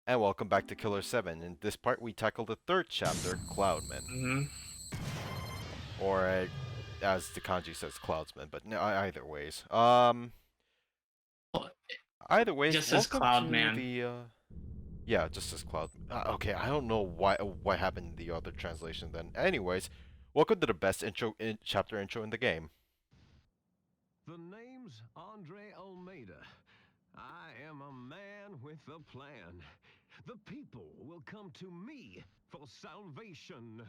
And welcome back to Killer 7. In this part, we tackle the third chapter, Cloudman. Or, as the kanji says, Cloudsman, but no, either ways. Either ways, Just as welcome to Cloudman. the, yeah, just as Cloud. Okay, I don't know what happened in the other translation then. Anyways, welcome to the best chapter intro in the game. The name's Andre Almeida. I am a man with a plan. The people will come to me for salvation.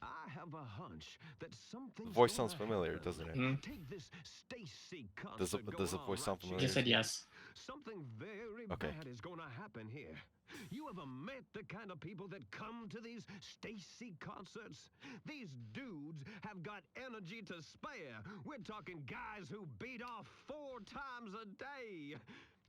I have a hunch that something's The voice gonna sounds familiar, happen. doesn't it? Take this Stacy Does concert the voice sound familiar? Just said yes. Something very Okay. bad is gonna happen here. You ever met the kind of people that come to these Stacy concerts? These dudes have got energy to spare. We're talking guys who beat off 4 times a day.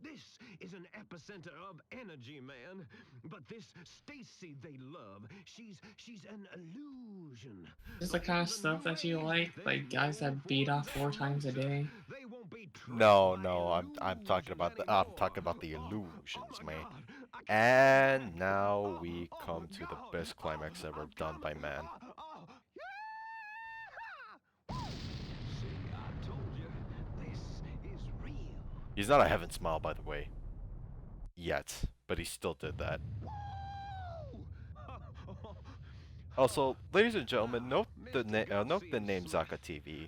This is an epicenter of energy, man. But this Stacy they love, she's an illusion. Is this the kind of stuff that you like guys that beat off 4 times a day? No, I'm talking about the illusions, man. And now we come to the best climax ever done by man. He's not a heaven smile, by the way. Yet, but he still did that. Also, ladies and gentlemen, note the name Zaka TV.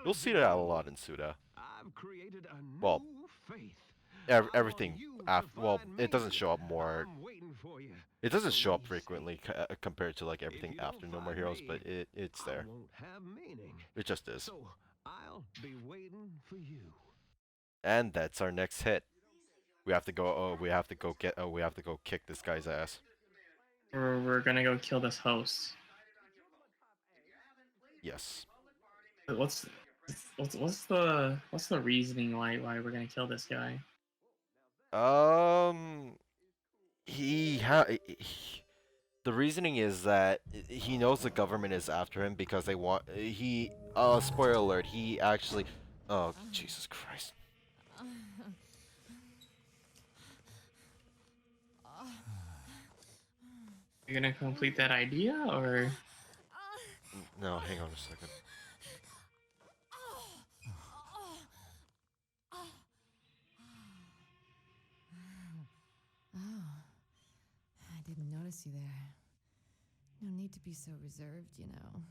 You'll see that a lot in Suda. Well, everything after. Well, it doesn't show up more. It doesn't show up frequently compared to like everything after No More Heroes, but it's there. It just is. I'll be waiting for you. And that's our next hit. We have to go. Oh, we have to go get. Oh, we have to go kick this guy's ass. We're gonna go kill this host. Yes. What's the reasoning why we're gonna kill this guy? The reasoning is that he knows the government is after him because they want. Spoiler alert. He actually. Oh, Jesus Christ. You're gonna complete that idea, or? No, hang on a second. Oh, I didn't notice you there. No need to be so reserved, you know.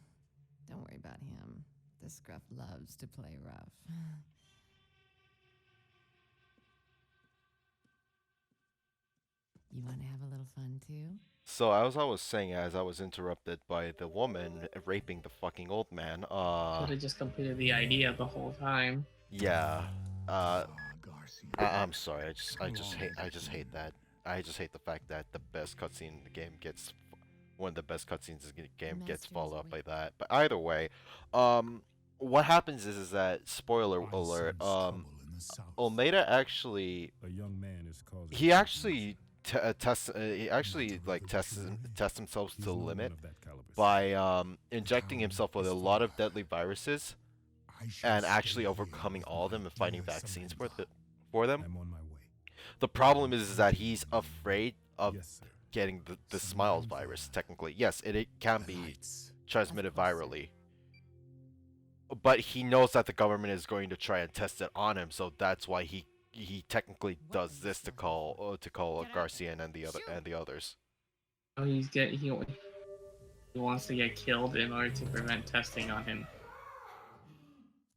Don't worry about him. The scruff loves to play rough. You want to have a little fun too? So as I was saying, as I was interrupted by the woman raping the fucking old man, Could have just completed the idea the whole time. yeah, I'm sorry, I just hate that. I just hate the fact that the best cutscene in the game gets, one of the best cutscenes in the game gets followed up by that. But either way, what happens is that, spoiler alert, Almeida actually, he actually tests himself to the limit by injecting himself with a lot of deadly viruses and actually overcoming all of them and finding vaccines for them. The problem is that he's afraid of getting the Smiles virus, technically. Yes, it can be transmitted virally. But he knows that the government is going to try and test it on him, so that's why he technically does this to call Garcia and the others. Oh, he wants to get killed in order to prevent testing on him.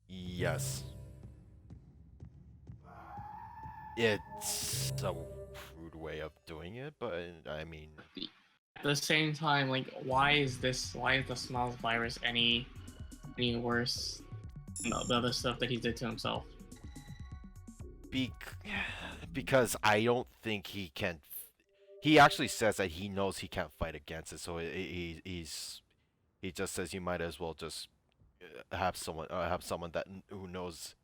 Yes. It's a crude way of doing it, but I mean, at the same time, like, why is the Smiles virus any worse than the other stuff that he did to himself? Because I don't think he can. He actually says that he knows he can't fight against it, so he just says you might as well just have someone that who knows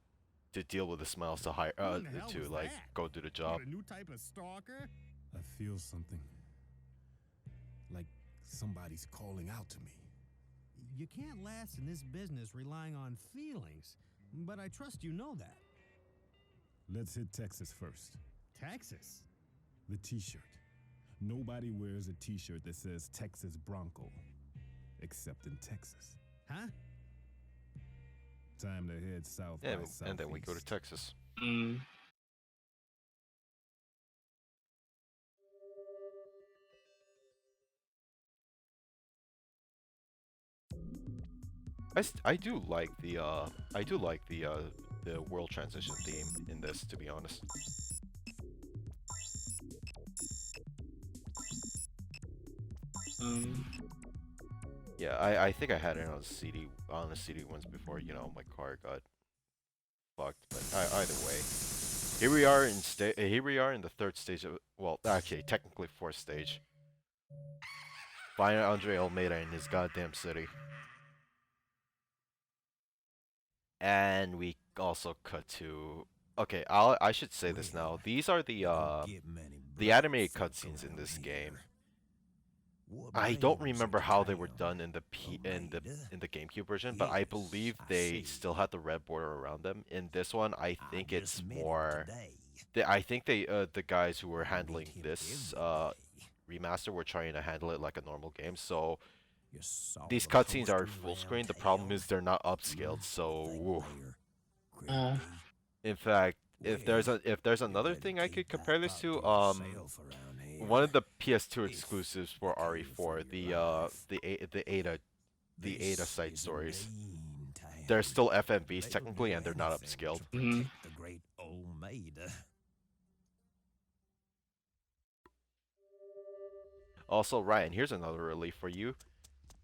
to deal with the Smiles to hire to like go do the job. A new type of stalker? I feel something. Like somebody's calling out to me. You can't last in this business relying on feelings, but I trust you know that. Let's hit Texas first. Texas? The t-shirt. Nobody wears a t-shirt that says Texas Bronco, except in Texas. Huh? Time to head south by southeast. And then we go to Texas. Mm. I do like the the world transition theme in this, to be honest. Yeah, I think I had it on a CD once before. You know, my car got fucked. But either way, here we are in the third stage of, well, actually technically fourth stage. Find Andre Almeida in his goddamn city. And we also cut to, okay, I should say this now. These are the animated cutscenes in this game. I don't remember how they were done in the GameCube version, but I believe they still had the red border around them. In this one, I think it's more. I think the guys who were handling this remaster were trying to handle it like a normal game. So these cutscenes are full screen. The problem is they're not upscaled. So, in fact, if there's another thing I could compare this to, one of the PS2 exclusives for RE4, the Ada side stories. They're still FMVs technically, and they're not upscaled. Mm-hmm. Also, Ryan, here's another relief for you.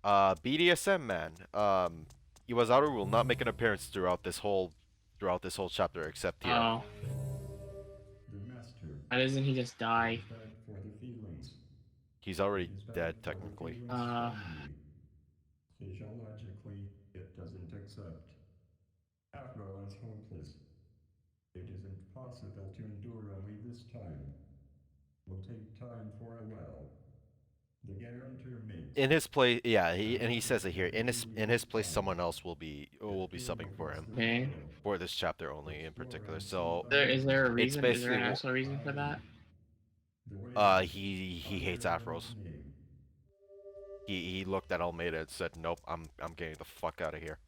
BDSM man. Iwazaru will not make an appearance throughout this whole chapter, except here. Oh. Why doesn't he just die? He's already dead, technically. Physiologically, it doesn't accept. Afro is hopeless. It isn't possible to endure only this time. Will take time for a while. The guarantor makes. In his place, yeah, he says it here. In his place, someone else will be subbing for him. Okay. For this chapter only, in particular. So Is there a reason? Is there an basically actual reason for that? He hates afros. He looked at Almeida and said, "Nope, I'm getting the fuck out of here."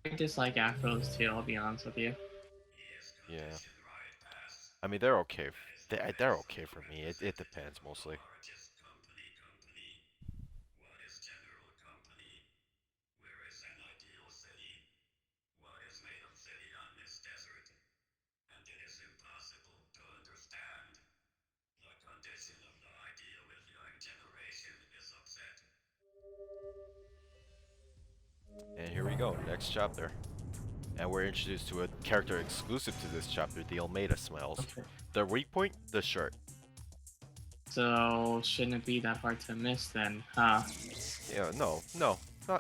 I dislike afros too. I'll be honest with you. Yeah. I mean, they're okay. They're okay for me. It depends mostly. And here we go, next chapter. And we're introduced to a character exclusive to this chapter, the Almeida Smiles. Okay. Their weak point, the shirt. So shouldn't it be that hard to miss then, huh? Yeah, no,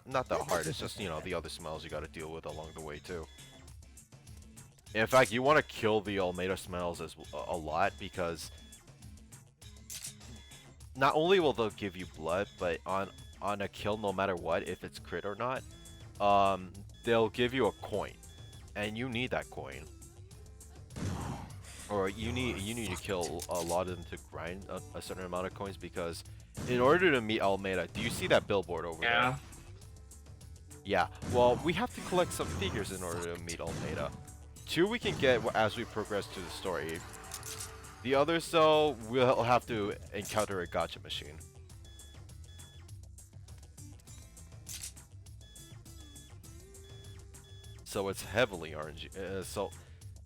not that hard. It's just, you know, the other smiles you gotta deal with along the way too. In fact, you want to kill the Almeida smiles a lot, because not only will they give you blood, but on a kill, no matter what, if it's crit or not, they'll give you a coin, and you need that coin, or you need to kill a lot of them to grind a certain amount of coins, because in order to meet Almeida, do you see that billboard over there? Yeah. Well, we have to collect some figures in order to meet Almeida. 2 we can get as we progress through the story. The others, though, we'll have to encounter a gacha machine. So it's heavily RNG. So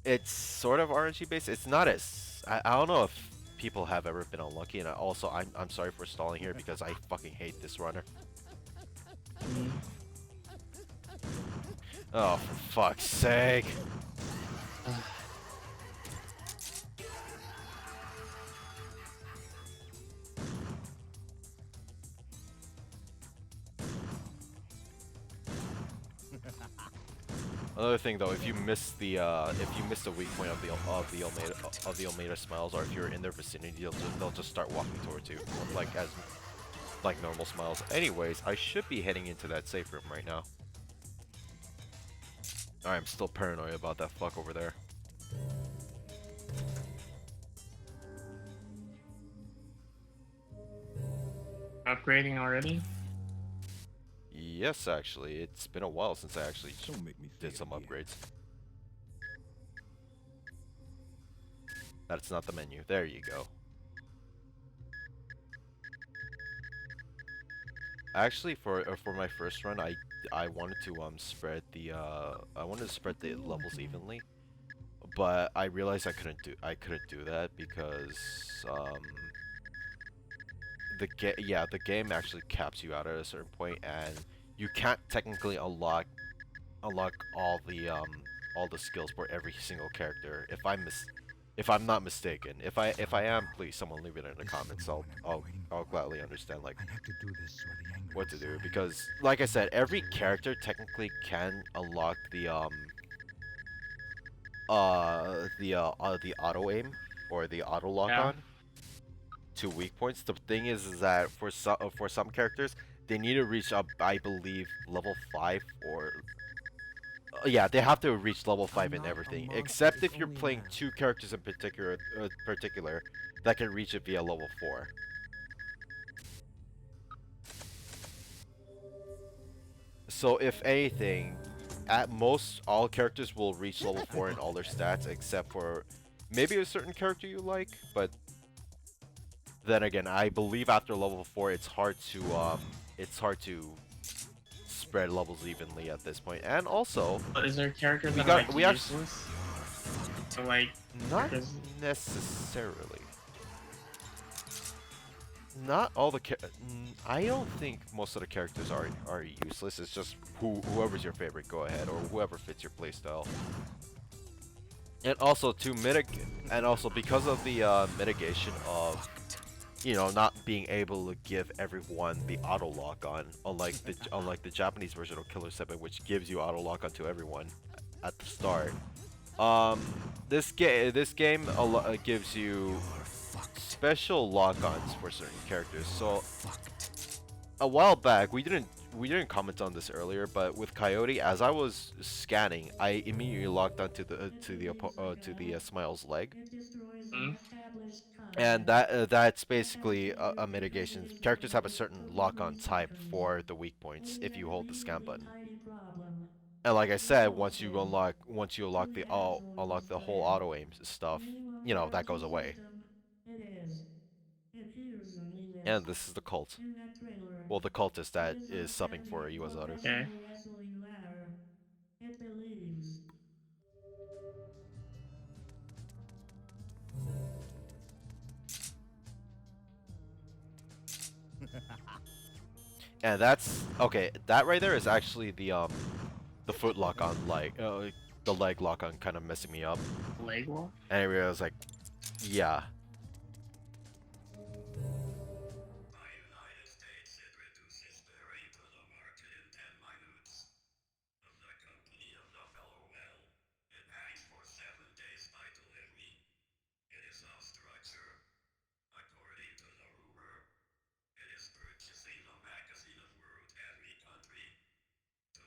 it's sort of RNG based. It's not as I don't know if people have ever been unlucky, and also I'm sorry for stalling here because I fucking hate this runner. Oh, for fuck's sake. Another thing though, if you miss the weak point of the Almeida smiles, or if you're in their vicinity, they'll just start walking towards you, like normal smiles. Anyways, I should be heading into that safe room right now. I'm still paranoid about that fuck over there. upgrading already? Yes, actually, it's been a while since I actually Don't make me say did it some again. upgrades. That's not the menu. There you go. Actually, for my first run, I wanted to spread the levels evenly, but I realized I couldn't do that because the game actually caps you out at a certain point, and you can't technically unlock all the skills for every single character. If I'm not mistaken, if I am, please someone leave it in the comments. I'll gladly understand like I have to do this or the anger what to inside do, will because like I said, every explode. character technically can unlock the auto aim or the auto lock Yeah. on to weak points. The thing is that for some characters they need to reach up, I believe, level 5 or yeah, they have to reach level 5 I'm in not a everything, monster, except it's if you're only a playing mask. 2 characters in particular that can reach it via level 4. So if anything, at most all characters will reach level 4 in all their stats, except for maybe a certain character you like, but then again, I believe after level 4 it's hard to spread levels evenly at this point. And also, But is there characters we that are got like we have useless? So like not characters. necessarily. Not all the I don't think most of the characters are useless. It's just whoever's your favorite, go ahead, or whoever fits your playstyle. And also to mitigate, and also because of the mitigation of, you know, not being able to give everyone the auto lock on, unlike the Japanese version of Killer 7, which gives you auto lock onto everyone at the start. Um, this game gives you special lock-ons for certain characters. So a while back, we didn't comment on this earlier, but with Coyote, as I was scanning, I immediately locked onto to the Smile's leg, Hmm? and that's basically a mitigation. Characters have a certain lock-on type for the weak points if you hold the scan button. And like I said, once you unlock the whole auto aim stuff, you know, that goes away. It is. It hears your And limits. this is the cult. In that trailer, Well, the cultist it that is is not subbing for telling you what Iwazaru. Okay. professional wrestler you are. It believes. And that's okay. That right there is actually the foot lock on, like the leg lock on, kind of messing me up. Leg wall? And I was like, yeah.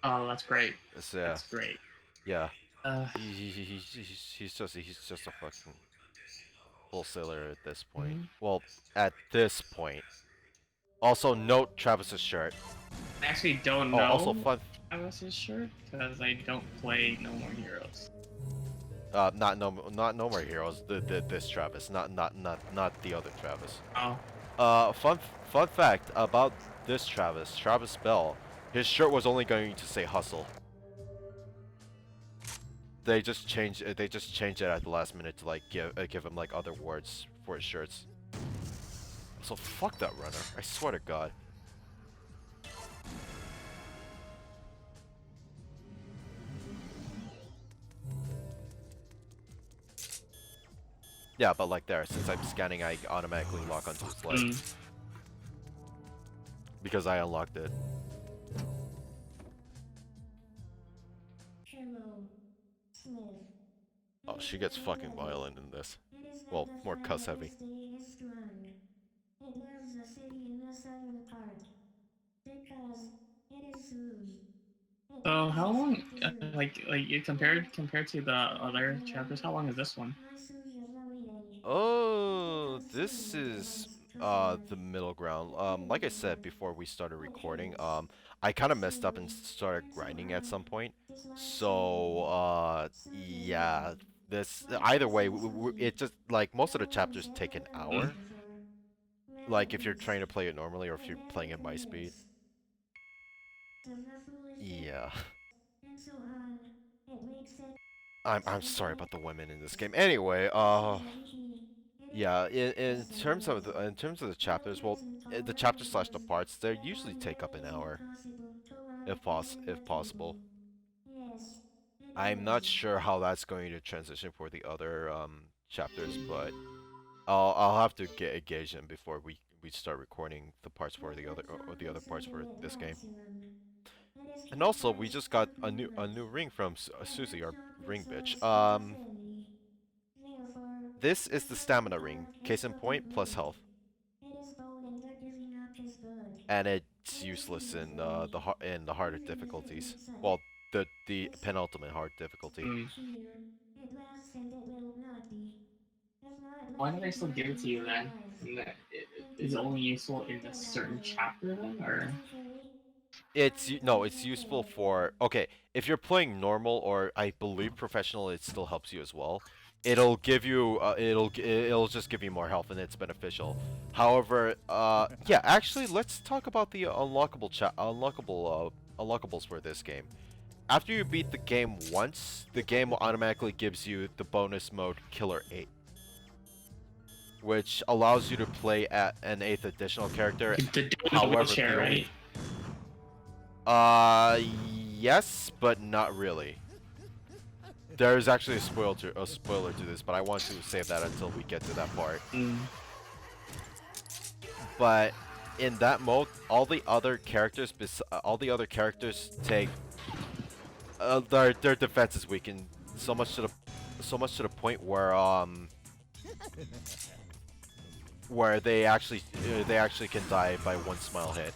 Oh, that's great. It's That's great. yeah. Uh, He's just a fucking wholesaler at this point. mhm. Well, at this point. Also, note Travis's shirt. I actually don't Oh, also know fun. I was his shirt because I don't play No More Heroes. Not no more heroes. This Travis, not the other Travis. Oh, Fun fact about this Travis Bell. His shirt was only going to say hustle. They just changed it. They just changed it at the last minute to like give him like other words for his shirts. So fuck that runner. I swear to God. Yeah, but like there, since I'm scanning, I automatically lock onto his leg. Because I unlocked it. Hello, Smith. Oh, she gets fucking violent in this. It is Well, not the more cuss fact that heavy. this thing is strong. It loves the city in the southern part. Because it is Zeus. It so loves how the long? city to Zeus. Like you compared to the other chapters, how long is this one? My Zeus is the leading. Oh, Because this Zeus is is the middle ground. Like I said before we started recording, I kind of messed up and started grinding at some point. So, yeah, this either way, it just like most of the chapters take an Mm. hour. Like if you're trying to play it normally or if you're playing at my speed. Yeah. and so on. It makes sense. I'm sorry about the women in this game. Anyway, yeah, in terms of the chapters, well, the chapter slash the parts, they usually take up an hour, if possible. Yes, it I'm not is. sure how that's going to transition for the other chapters, but I'll have to gauge them before we start recording the parts for the other or the other parts for this game. And also, we just got a new ring from Susie, our ring bitch. This is the stamina ring. Case in point, plus health. It is bold in not giving up his blood. And it's It is useless in beautiful. the harder Even difficulties. inside. Well, the penultimate hard difficulty. Mm. Here, it lasts and it will not be. If not, Why let did they it still give it to be you for then? life. And that is it only useful in a certain chapter then, or? No, it's useful for okay, if you're playing normal or I believe professional, it still helps you as well. It'll give you it'll just give you more health and it's beneficial. However, yeah, actually let's talk about the unlockables for this game. After you beat the game once, the game automatically gives you the bonus mode Killer 8, which allows you to play at an 8th additional character. The dude with the However, wheelchair, the only right? Yes, but not really. There's actually a spoiler to this, but I want to save that until we get to that part. Mm. But in that mode, all the other characters take their defense is weakened so much to the point where they actually can die by one smile hit.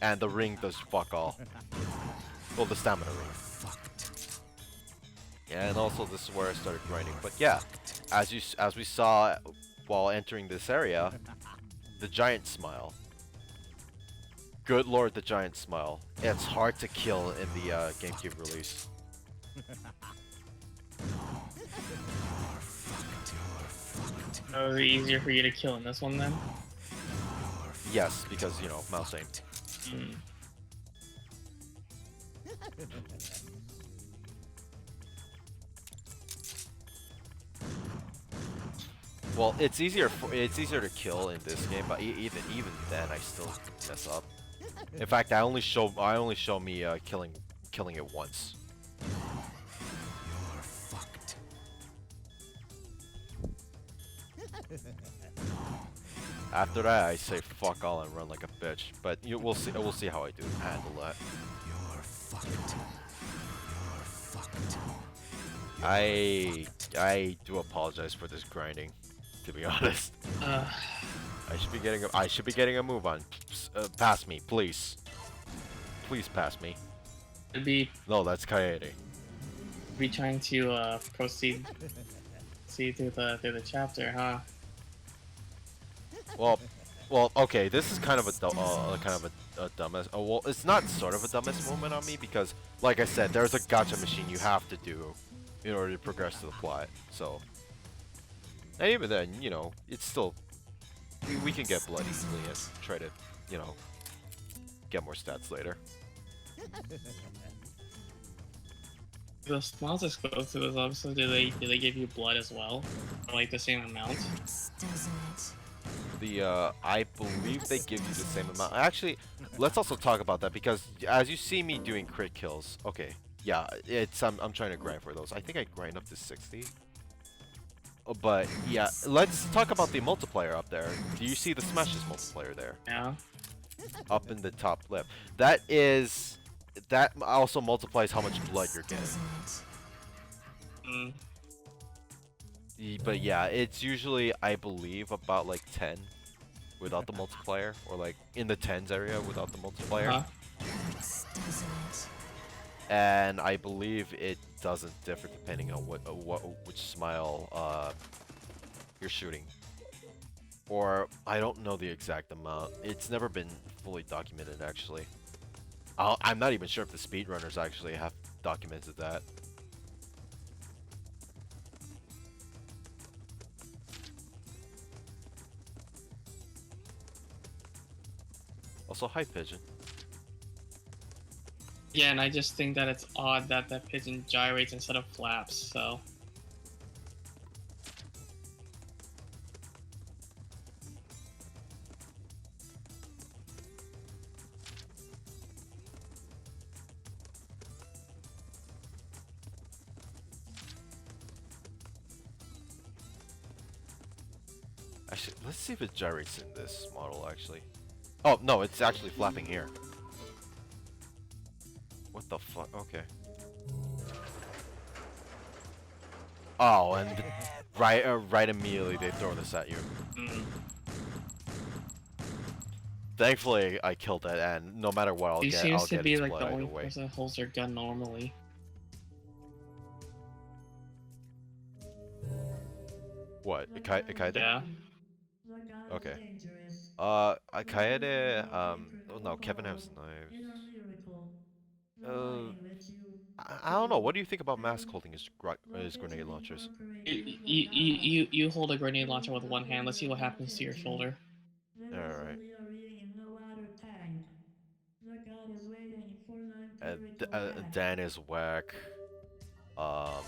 And the ring does fuck all. Well, the stamina ring. And also, this is where I started grinding. But yeah, as we saw while entering this area, the giant smile. Good lord, the giant smile. It's hard to kill in the GameCube release. So is it easier for you to kill in this one then? Yes, because you know, mouse aim. Mm. Well, it's easier to kill in this game, but even then, I still mess up. In fact, I only show me killing it once. You're fucked. After that, I say fuck all and run like a bitch. But we'll see how I do handle that. You're fucked. You're fucked. I do apologize for this grinding, to be honest. I should be getting a move on. Pass me, please. Please pass me. It'd be No, that's Kaede. trying to proceed through the chapter, huh? Well, okay. This is kind of a dumbest. Oh, well, it's not sort of a dumbest moment on me because, like I said, there's a gacha machine you have to do in order to progress to the plot. So, and even then, you know, it's still we can get blood easily and try to, you know, get more stats later. The smiles exclusive is obviously do they give you blood as well? Or, like the same amount? Doesn't it? I believe they give you the same amount. Actually, let's also talk about that because as you see me doing crit kills, okay, yeah, it's I'm trying to grind for those. I think I grind up to 60. But yeah, let's talk about the multiplier up there. Do you see the smashes multiplier there? Yeah. Up in the top left. That also multiplies how much blood you're getting. Mm. But yeah, it's usually, I believe, about like 10 without the multiplier, or like in the 10s area without the multiplier. Huh? And I believe it doesn't differ depending on which smile you're shooting. Or I don't know the exact amount. It's never been fully documented actually. I'm not even sure if the speedrunners actually have documented that. Also, hi Pigeon. Yeah, and I just think that it's odd that that pigeon gyrates instead of flaps, so. Actually, let's see if it gyrates in this model actually. Oh, no, it's actually flapping here. What the fuck? Okay. Oh, and right immediately they throw this at you. Mm. Thankfully, I killed that, and no matter what, He I'll seems to get be its like blood the either only way. person that holds their gun normally. What? Ikaide? Yeah. Okay. Ikaede, oh no, Kevin has knives. I don't know. What do you think about Mask holding his grenade launchers? You hold a grenade launcher with one hand. Let's see what happens to your shoulder. Alright. Dan is whack. Um,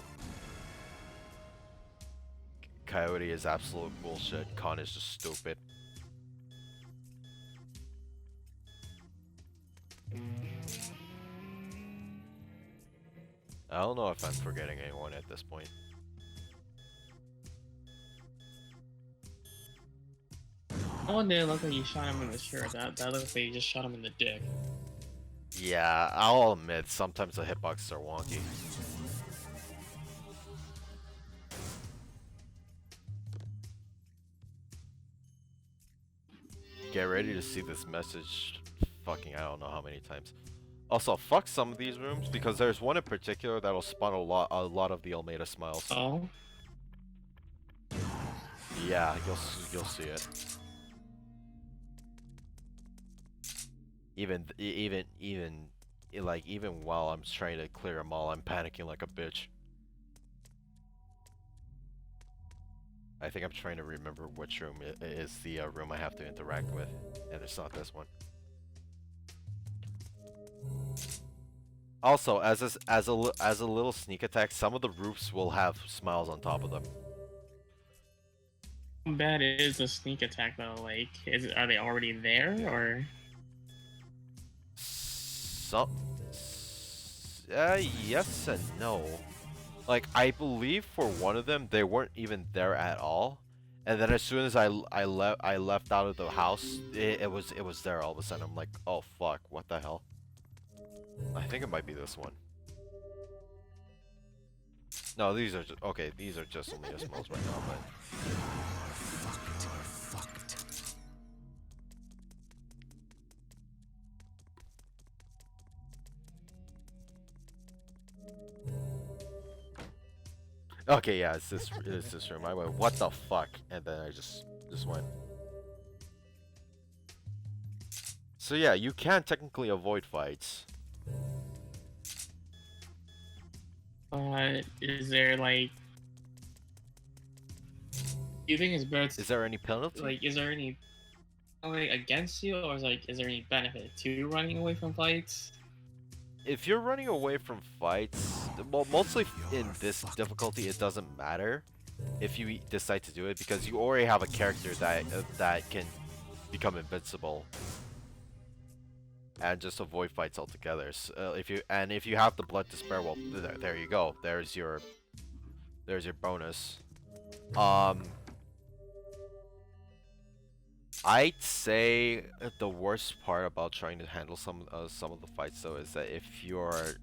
Coyote is absolute bullshit. Khan is just stupid. I don't know if I'm forgetting anyone at this point. That one didn't look like you shot him in the shirt. That looked like you just shot him in the dick. Yeah, I'll admit, sometimes the hitboxes are wonky. Get ready to see this message fucking I don't know how many times. Also, fuck some of these rooms, because there's one in particular that'll spawn a lot of the Almeida smiles. Oh? Yeah, you'll see it. Even while I'm trying to clear them all, I'm panicking like a bitch. I think I'm trying to remember which room is the room I have to interact with, and it's not this one. Also, as a little sneak attack, some of the roofs will have smiles on top of them. How bad is the sneak attack though? Like, are they already there or? Yes and no. Like, I believe for one of them, they weren't even there at all, and then as soon as I left out of the house, it was there all of a sudden. I'm like, oh fuck, what the hell? I think it might be this one. No, these are just okay. These are just only smells right now, but. Okay, yeah, it's this room. I went, what the fuck? And then I just went. So yeah, you can technically avoid fights. Is there like? Do you think it's better? Is there any penalty? Like, is there any like against you, or is there any benefit to running away from fights? If you're running away from fights, well, mostly in this difficulty, it doesn't matter if you decide to do it because you already have a character that can become invincible and just avoid fights altogether. So, if you have the blood to spare, well, there you go. There's your bonus. I'd say the worst part about trying to handle some of the fights though is that if you're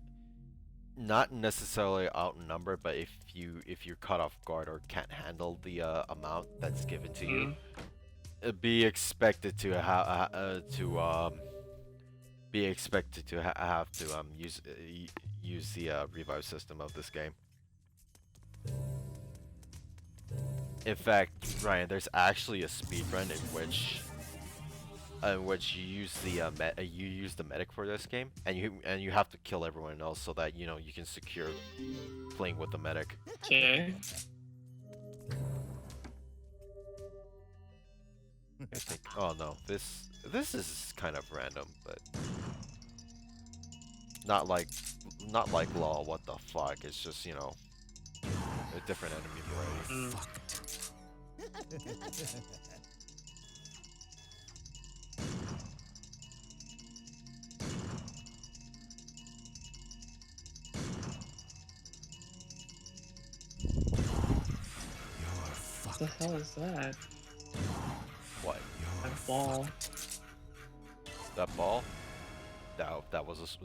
not necessarily outnumbered, but if you're caught off guard or can't handle the amount that's given to you, be expected to have to use the revive system of this game. In fact, Ryan, there's actually a speed run in which you use the you use the medic for this game, and you have to kill everyone else so that you can secure playing with the medic. Okay. I think. Oh no, this is kind of random, but not like LOL. What the fuck? It's just a different enemy variety. What the hell is that? What? That ball. That ball? That was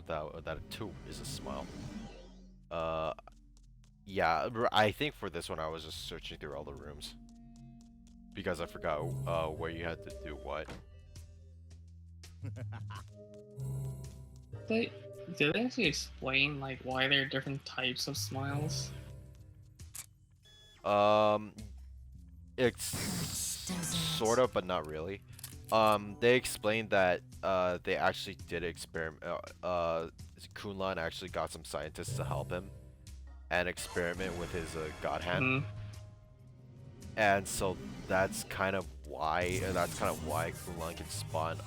that too is a smile. Yeah, I think for this one I was just searching through all the rooms because I forgot where you had to do what. Did they actually explain like why there are different types of smiles? It's sort of, but not really. They explained that they actually did experiment. Kunlan actually got some scientists to help him and experiment with his god hand, and so that's kind of why Kunlan can spawn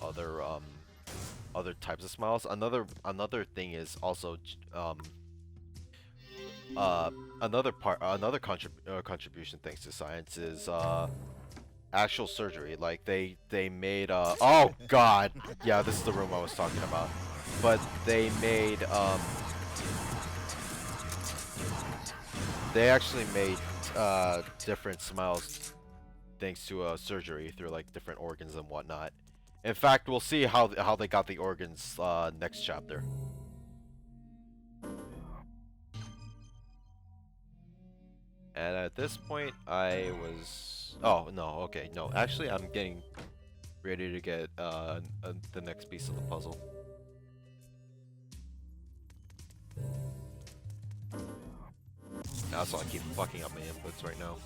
other types of smiles. Another thing is also another contribution thanks to science is actual surgery. Like they made oh god, yeah, this is the room I was talking about. But they made they actually made different smiles thanks to surgery through like different organs and whatnot. In fact, we'll see how they got the organs next chapter. And at this point, I was... Oh, no, okay, no. Actually, I'm getting ready to get the next piece of the puzzle. Also, I keep fucking up my inputs right now.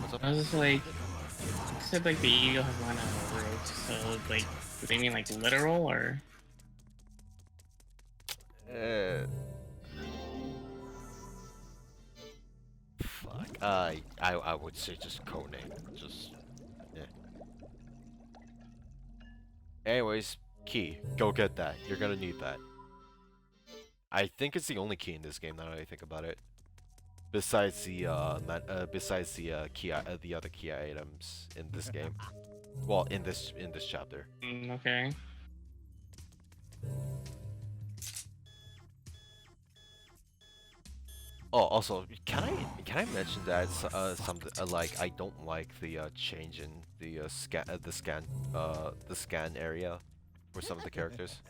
What's up? I was just like, you said like the eagle has run out of rope, so like, do they mean like literal or? Fuck. I would say just codename. Just yeah. Anyways, key. Go get that. You're gonna need that. I think it's the only key in this game now that I think about it. Besides the key, the other key items in this game. Well, in this chapter. Okay. Oh, also, can I mention that something like I don't like the change in the scan area for some of the characters.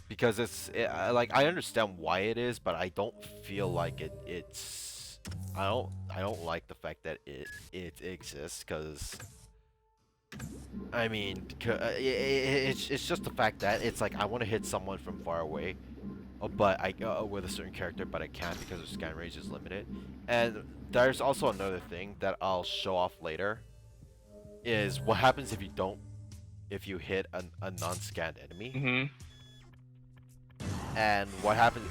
Because like I understand why it is, but I don't feel like it's I don't like the fact that it exists, because I mean it's just the fact that it's like I want to hit someone from far away, but I with a certain character, but I can't because the scan range is limited. And there's also another thing that I'll show off later, is what happens if you hit a non-scanned enemy. And what happens,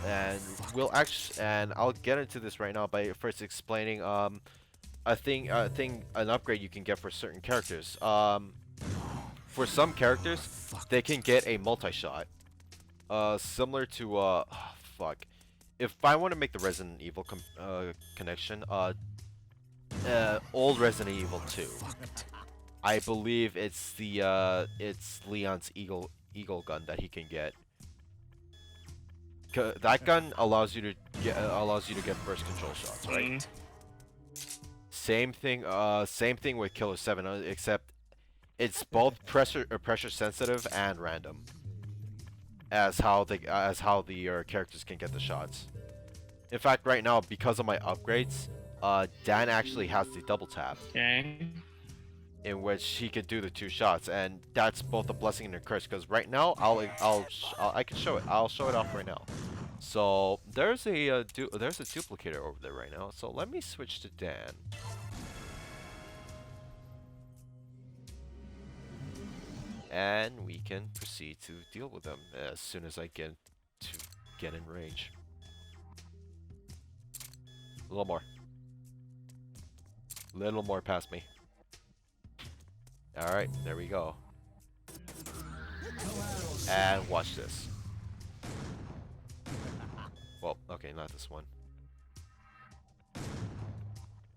and I'll get into this right now by first explaining an upgrade you can get for certain characters. For some characters, they can get a multi-shot, similar to fuck. If I want to make the Resident Evil connection, old Resident Evil 2, I believe it's it's Leon's eagle gun that he can get. That gun allows you to get first control shots, right? Same thing with Killer7, except it's both pressure sensitive and random, as how the characters can get the shots. In fact, right now, because of my upgrades, Dan actually has the double tap, Okay. in which he could do the 2 shots, and that's both a blessing and a curse. Because right now, I can show it. I'll show it off right now. So there's a duplicator over there right now. So let me switch to Dan. And we can proceed to deal with them as soon as I get in range. A little more. Little more past me. Alright, there we go. And watch this. Well, okay, not this one.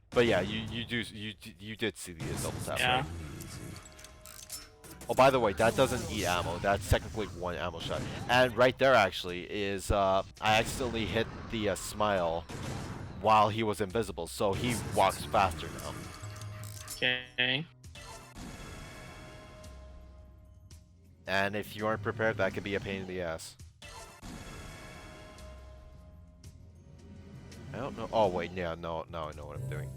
But yeah, you did see the double tap, Yeah. right? Oh, by the way, that doesn't eat ammo. That's technically 1 ammo shot. And right there, actually, is I accidentally hit the smile while he was invisible, so he walks faster now. Okay. And if you aren't prepared, that could be a pain in the ass. I don't know. Oh wait, yeah, no, now I know what I'm doing.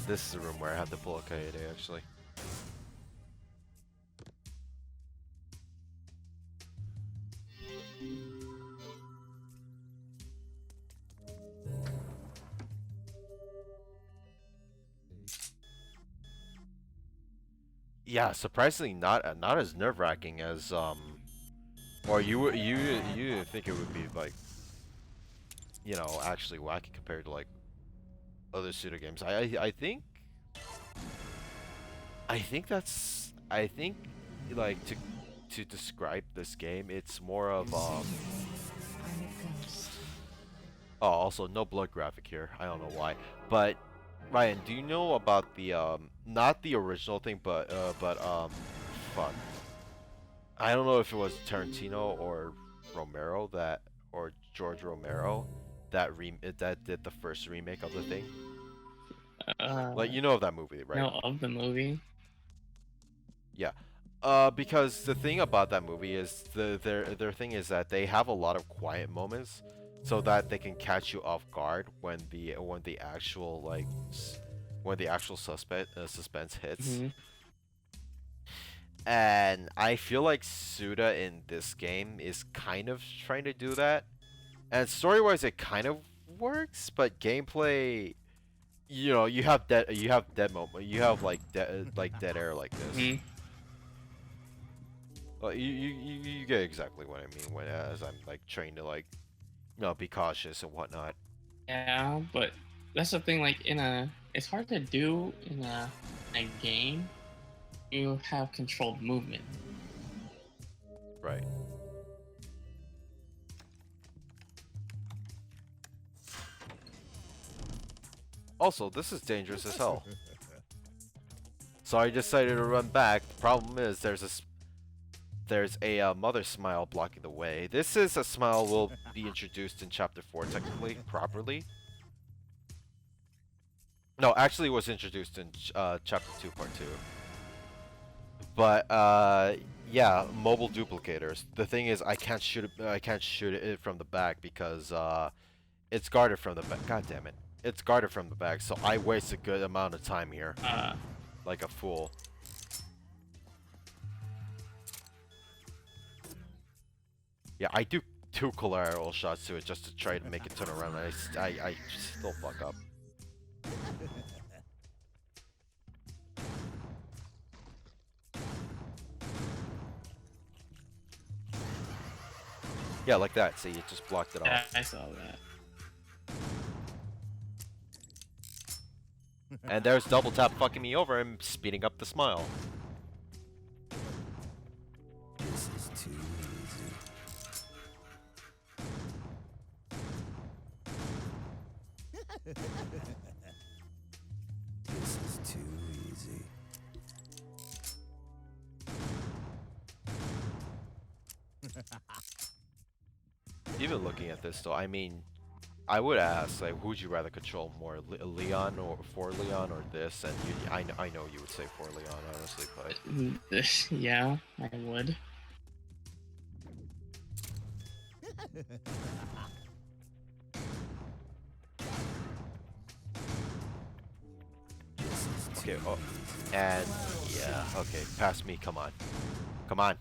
This is the room where I have the bullet KD actually. Yeah, surprisingly not as nerve-wracking as or you didn't think it would be like, you know, actually wacky compared to like other shooter games. I think like to describe this game, it's more of I'm a ghost. oh, also no blood graphic here. I don't know why. But Ryan, do you know about the not the original thing, but fuck. I don't know if it was Tarantino or Romero that or George Romero that that did the first remake of the thing. Like you know of that movie, right? No, of the movie. Yeah. Because the thing about that movie is their thing is that they have a lot of quiet moments, so that they can catch you off guard when the actual like when the actual suspense hits. Mm-hmm. And I feel like Suda in this game is kind of trying to do that. And story-wise, it kind of works, but gameplay, you know, you have dead moment, you have like dead air like this. Mm-hmm. Well, you get exactly what I mean when as I'm like trying to like, you know, be cautious and whatnot. Yeah, but that's the thing. Like it's hard to do in a game. You have controlled movement. Right. Also, this is dangerous as hell. So I decided to run back. The problem is there's a mother smile blocking the way. This is a smile will be introduced in chapter 4 technically, properly. No, actually it was introduced in chapter 2 part 2. But yeah, mobile duplicators. The thing is I can't shoot it from the back because it's guarded from the back. God damn it. It's guarded from the back, so I waste a good amount of time here. Like a fool. Yeah, I do 2 collateral shots to it just to try to make it turn around, and I still fuck up. Yeah, like that. See, it just blocked it Yeah, off. I saw that. And there's double tap fucking me over and speeding up the smile. This is too easy. This is too easy. Even looking at this though, I mean, I would ask, like, who'd you rather control more, Leon or for Leon or this? And I know you would say for Leon, honestly, but Yeah, I would. Okay, oh, and yeah, okay, past me, come on. Come on.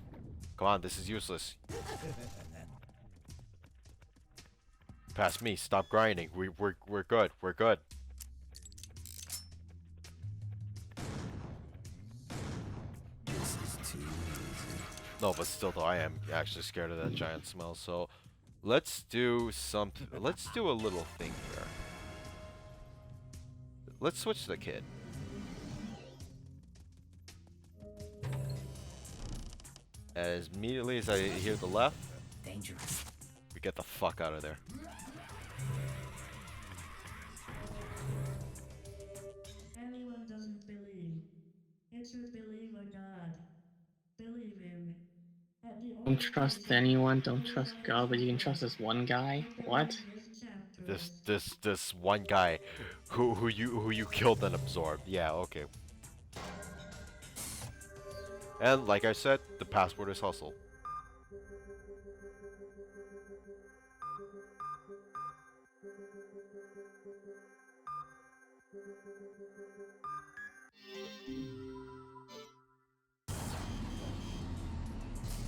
Come on, this is useless. Past me, stop grinding. We're good, we're good. This is too easy. No, but still though, I am actually scared of that giant smell, so let's do something. Let's do a little thing here. Let's switch the kid. As immediately as I hear the left, Dangerous. we get the fuck out of there. Anyone doesn't believe. It should believe a god. Believe him. At the Don't only trust person anyone, don't who trust lies God, but you can in trust this one guy? What? his chapters. This one guy who you killed and absorbed. Yeah, okay. And like I said, the password is hustle.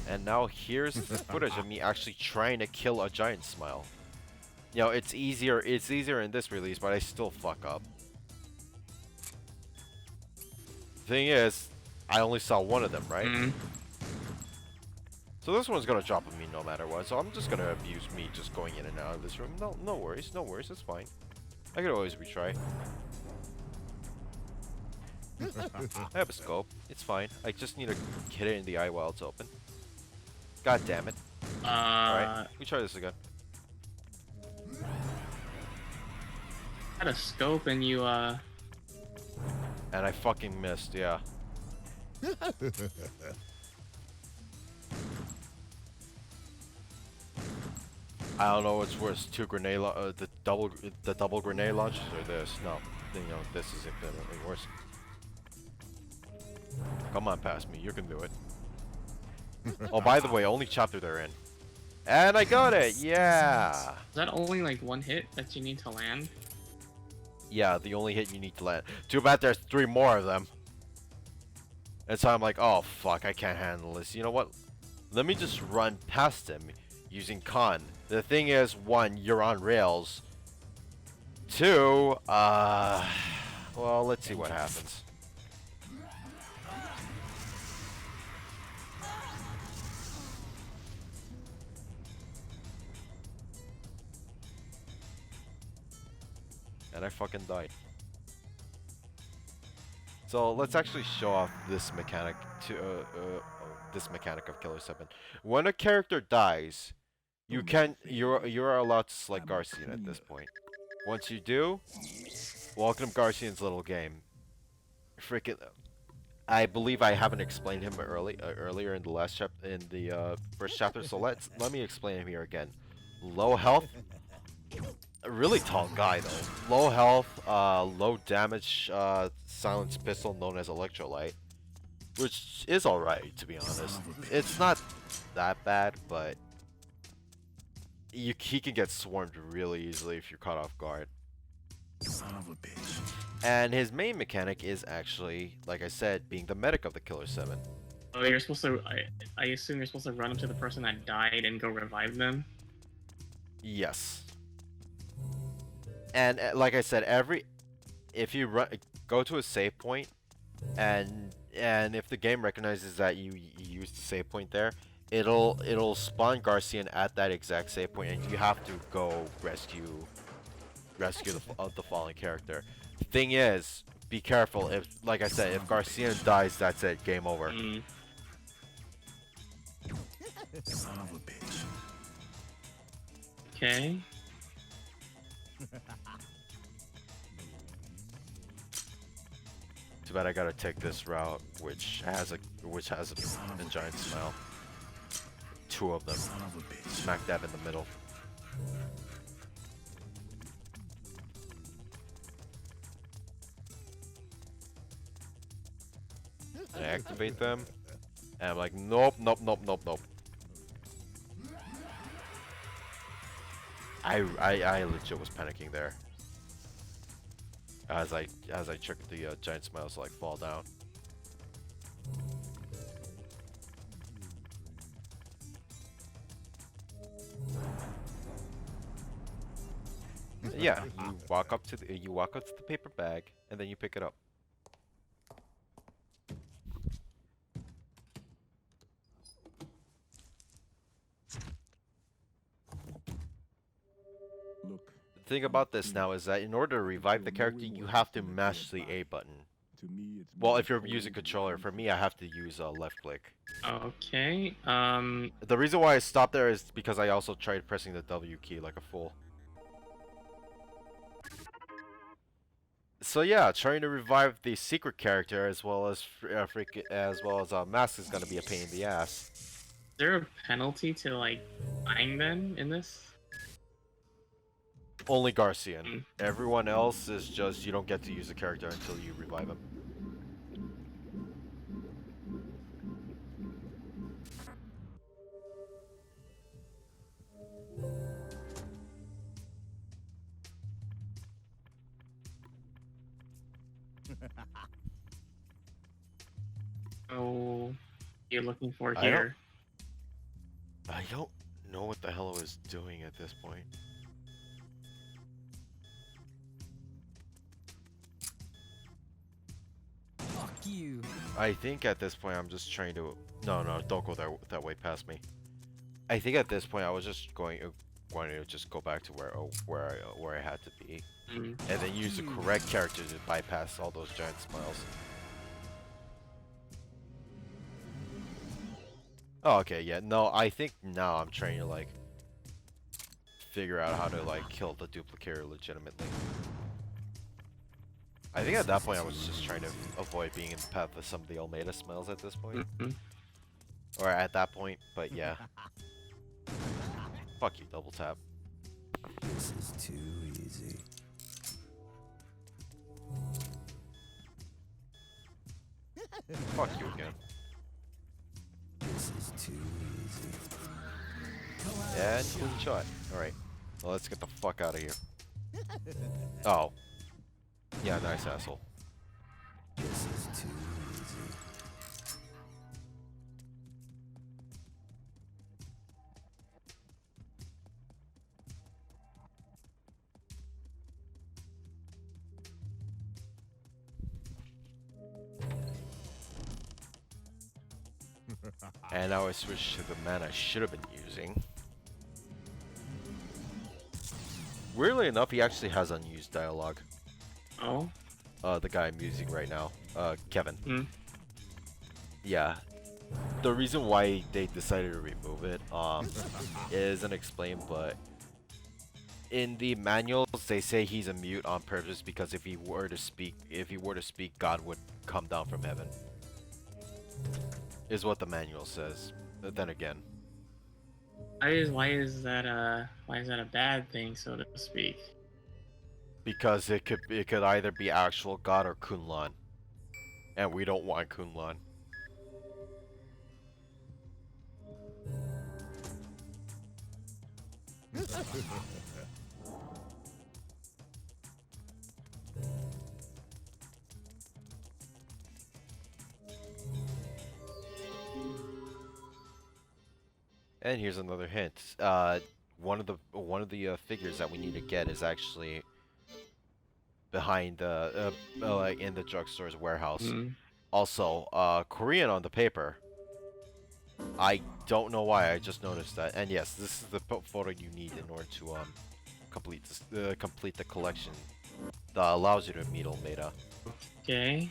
And now here's the footage of me actually trying to kill a giant smile. You know, it's easier in this release, but I still fuck up. Thing is, I only saw one of them, right? Mm. So this one's gonna drop on me no matter what, so I'm just gonna abuse me just going in and out of this room. No worries, it's fine. I could always retry. I have a scope, it's fine. I just need to hit it in the eye while it's open. God damn it. Alright, we try this again. Had a scope and you And I fucking missed, yeah. I don't know what's worse, the double grenade launches or this. No, you know, this is infinitely worse. Come on, past me, you can do it. Oh, by the way, only chapter they're in. And I got it, yeah! is that only like one hit that you need to land? Yeah, the only hit you need to land. Too bad there's 3 more of them. And so I'm like, oh fuck, I can't handle this. You know what? Let me just run past him using con. The thing is, 1, you're on rails. 2, well, let's see what happens. And I fucking died. So let's actually show off this mechanic to this mechanic of Killer7. When a character dies, you're allowed to select Garcian at this point. Once you do, welcome to Garcian's little game. Freaking, I believe I haven't explained him earlier in the last first chapter. So let me explain him here again. Low health. A really tall guy though. Low health, low damage, silenced pistol known as Electrolyte, which is alright to be honest. It's not that bad, but he can get swarmed really easily if you're caught off guard. Son of a bitch. And his main mechanic is actually, like I said, being the medic of the Killer7. Oh, you're supposed to. I assume you're supposed to run up to the person that died and go revive them. Yes. And like I said, if you go to a save point, and if the game recognizes that you used the save point there, it'll spawn Garcian at that exact save point, and you have to go rescue the fallen character. Thing is, be careful. If, like I said, if Garcian dies, that's it. Game over. Mm. Son of a bitch. Okay. Too bad I gotta take this route, which has a giant smile. 2 of them, Son of a bitch. smack dab in the middle. I activate them, and I'm like, nope. I legit was panicking there. as I trigger the giant smiles to like fall down. Yeah, you walk up to the paper bag and then you pick it up. Look, The thing about this now is that in order to revive the character, you have to mash the A button. to me, it's Well, more if you're cold using controller, for me, I have to use left click. Okay. The reason why I stopped there is because I also tried pressing the W key like a fool. So yeah, trying to revive the secret character as well as Mask is gonna be a pain in the ass. Is there a penalty to like dying then in this? Only Garcian. Everyone else is just you don't get to use the character until you revive him. So you're looking for I here? I don't know what the hell I was doing at this point. Fuck you. I think at this point I'm just trying to. No, don't go that way past me. I think at this point I was just going to just go back to where I had to be, Mm. and then use the correct character to bypass all those giant smiles. Oh, okay, yeah. No, I think now I'm trying to like figure out how to like kill the duplicator legitimately. I think at that point I was just trying to avoid being in the path of some of the Almeida smells at this point. Mhm. Or at that point, but yeah. Fuck you, double tap. This is too easy. Fuck you again. This is too easy. And clean shot. Alright. Well, let's get the fuck out of here. Oh. Yeah, nice asshole. This is too easy. And now I switch to the man I should have been using. Weirdly enough, he actually has unused dialogue. Oh. The guy I'm using right now, Kevin. Mm. Yeah. The reason why they decided to remove it, isn't explained, but in the manuals they say he's a mute on purpose because if he were to speak, God would come down from heaven. Is what the manual says. But then again, Why is that a bad thing, so to speak? because it could either be actual God or Kunlan, and we don't want Kunlan. And here's another hint. One of the figures that we need to get is actually behind the like in the drugstore's warehouse. Mm. Also, Korean on the paper. I don't know why. I just noticed that. And yes, this is the photo you need in order to complete the collection that allows you to meet Almeida. Okay.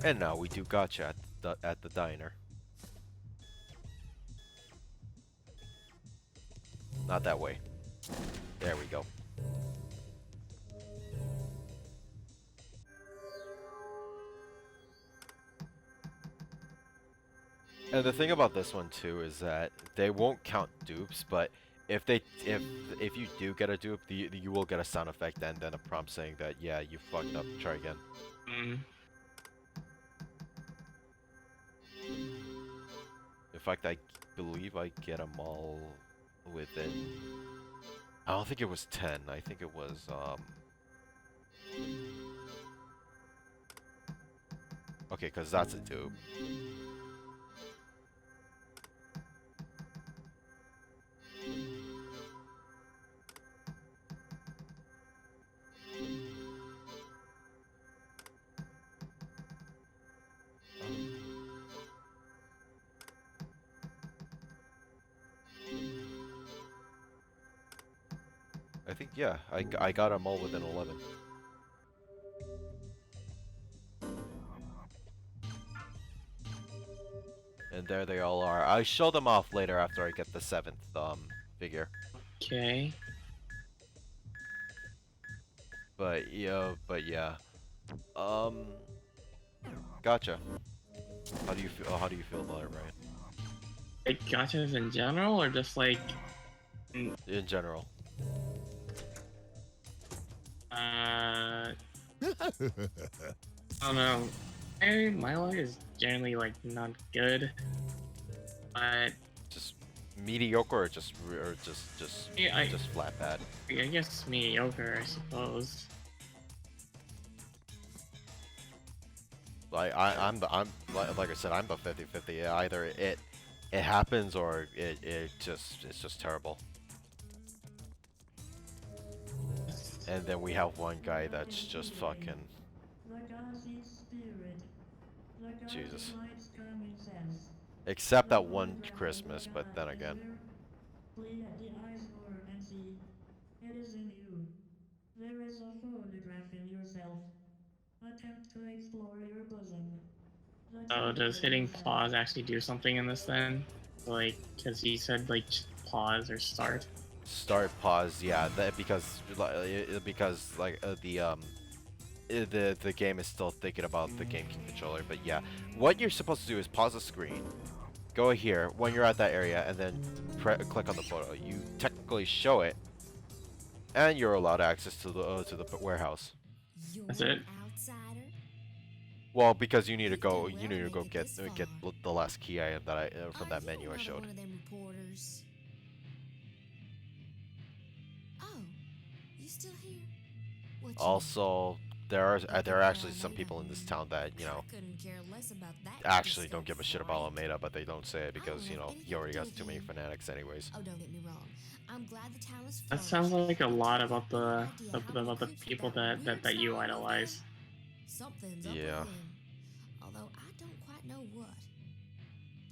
And now we do gotcha at the diner. Not that way. There we go. And the thing about this one too is that they won't count dupes, but if you do get a dupe, you will get a sound effect and then a prompt saying that yeah, you fucked up, try again. Mm. In fact, I believe I get them all within. I don't think it was 10. I think it was Okay, because that's a tube. I think, yeah, I got them all within 11. And there they all are. I show them off later after I get the 7th figure. Okay. But yeah. Gotcha. How do you feel? How do you feel about it, Ryan? Like gotchas in general, or just like In general. I don't know. My luck is generally like not good, but Just mediocre, or just Yeah, just flat bad. I guess mediocre, I suppose. Like I'm like I said, I'm the 50-50. Either it happens or it's just terrible. And then we have one guy that's just fucking Jesus. Except that one Christmas, but then again. Plead at the eyes door and see. It is in you. There is a photograph in yourself. Attempt to explore your bosom. So does hitting pause actually do something in this then? Like, because he said like pause or start. Start, pause, yeah, that because like the game is still thinking about the GameCube controller, but yeah, what you're supposed to do is pause the screen, go here when you're at that area, and then click on the photo. You technically show it, and you're allowed access to the warehouse. That's it. Well, because you need to go get the last key item that I from that menu I showed. Also, there are actually some people in this town that, you know, actually don't give a shit about Almeida, but they don't say it because, you know, he already has too many fanatics anyways. Oh, don't get me wrong. I'm glad the town is That flourished. sounds like a lot about the people that you idolize. Something's up Yeah. with him, although I don't quite know what.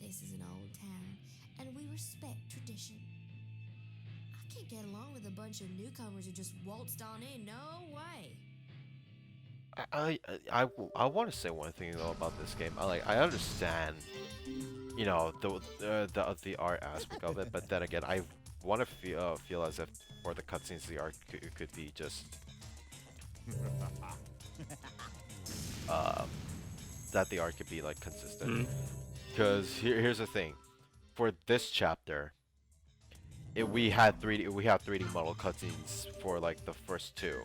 This is an old town, and we respect tradition. I can't get along with a bunch of newcomers who just waltzed on in. No way. I want to say one thing though about this game. I understand, you know, the art aspect of it, but then again, I want to feel as if for the cutscenes the art could be just that the art could be like consistent. Because here's the thing, for this chapter, we have 3D model cutscenes for like the first two.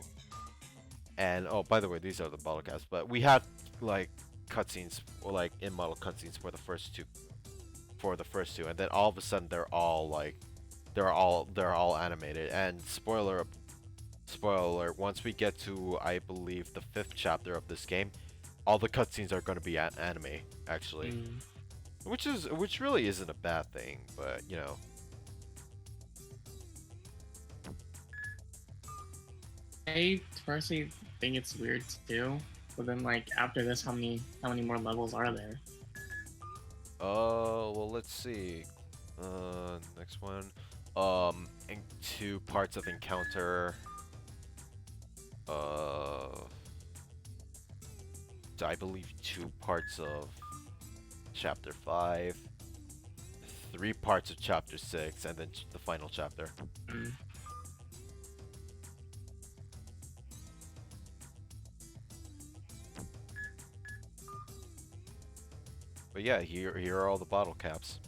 And oh, by the way, these are the model caps, but we had like cutscenes or like in model cutscenes for the first two, and then all of a sudden they're all animated. And spoiler alert, once we get to, I believe, the 5th chapter of this game, all the cutscenes are going to be anime actually, which really isn't a bad thing, but you know. I personally think it's weird too. But then, like after this, how many more levels are there? Well, let's see. Next one. Two parts of encounter. I believe 2 parts of chapter 5, 3 parts of chapter 6, and then the final chapter. But yeah, here are all the bottle caps.